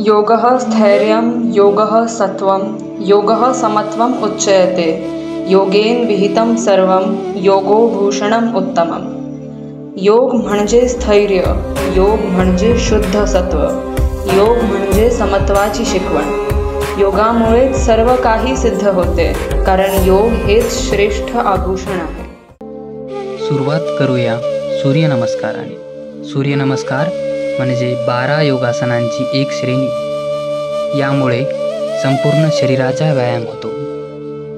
योगः स्थैर्यं योगः सत्वं योगः समत्वम् उच्यते। योगेन विहितं सर्वं योगो भूषणम् उत्तमम्। योग म्हणजे स्थैर्य, योग म्हणजे शुद्ध सत्व, योग म्हणजे समत्वाची शिकवण। योगामुळेच सर्व काही सिद्ध होते, कारण योग हेच श्रेष्ठ आभूषण आहे। सुरुवात करूया सूर्यनमस्काराने। सूर्यनमस्कार म्हणजे 12 योगासनांची एक श्रेणी। यामुळे संपूर्ण शरीराचा व्यायाम होतो।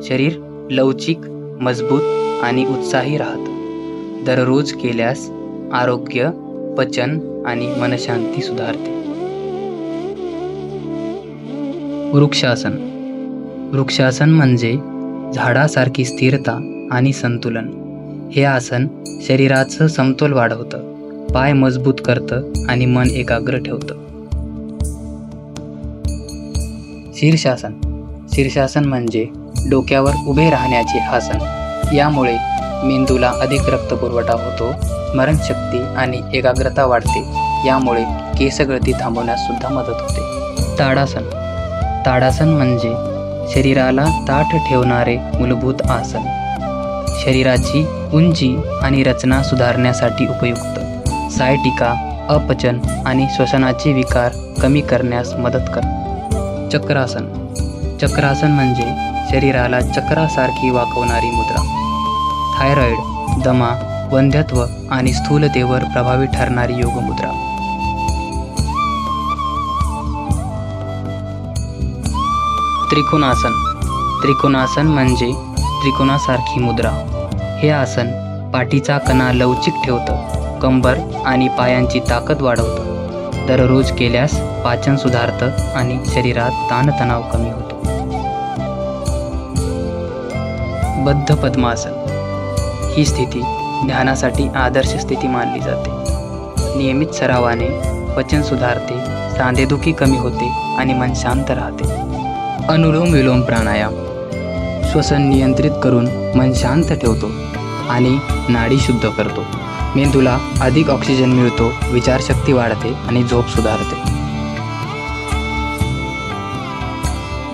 शरीर लवचिक, मजबूत आणि उत्साही राहतं। दररोज केल्यास आरोग्य, पचन आणि मनशांती सुधारते। वृक्षासन। वृक्षासन म्हणजे झाडासारखी स्थिरता आणि संतुलन। हे आसन शरीराचं समतोल वाढवतं, पाय मजबूत करतं आणि मन एकाग्र ठेवतं। शीर्षासन। शीर्षासन म्हणजे डोक्यावर उभे राहण्याचे आसन। यामुळे मेंदूला अधिक रक्तपुरवठा होतो, स्मरणशक्ती आणि एकाग्रता वाढते। यामुळे केसगळती थांबवण्यास सुद्धा मदत होते। ताडासन। ताडासन म्हणजे शरीराला ताठ ठेवणारे मूलभूत आसन। शरीराची उंची आणि रचना सुधारण्यासाठी उपयुक्त। सायटिका, अपचन आणि श्वसनाचे विकार कमी करण्यास मदत करते। चक्रासन। चक्रासन म्हणजे शरीराला चक्रासारखी वाकवणारी मुद्रा। थायरॉइड, दमा, वंध्यत्व आणि स्थूलतेवर प्रभावी ठरणारी योगमुद्रा। त्रिकोणासन। त्रिकोणासन म्हणजे त्रिकोणासारखी मुद्रा। हे आसन पाठीचा कणा लवचिक ठेवतं, कंबर आणि पायांची ताकद वाढवतं। दररोज केल्यास पाचन सुधारतं आणि शरीरात ताणतणाव कमी होतो। बद्ध पद्मासन। ही स्थिती ध्यानासाठी आदर्श स्थिती मानली जाते। नियमित सरावाने पचन सुधारते, सांधेदुखी कमी होते आणि मन शांत राहते। अनुलोम विलोम प्राणायाम श्वसन नियंत्रित करून मन शांत ठेवतो आणि नाडी शुद्ध करतो। मेंदूला अधिक ऑक्सिजन मिळतो, विचारशक्ती वाढते आणि झोप सुधारते।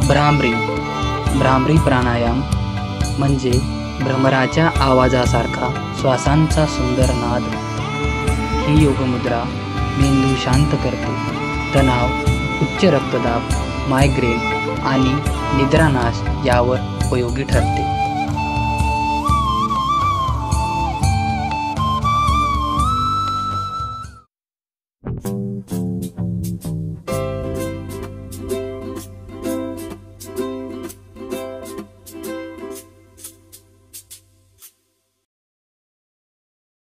भ्रामरी। भ्रामरी प्राणायाम म्हणजे भ्रमराच्या आवाजासारखा श्वासांचा सुंदर नाद। ही योगमुद्रा मेंदू शांत करते, तणाव, उच्च रक्तदाब, मायग्रेन आणि निद्रानाश यावर उपयोगी ठरते।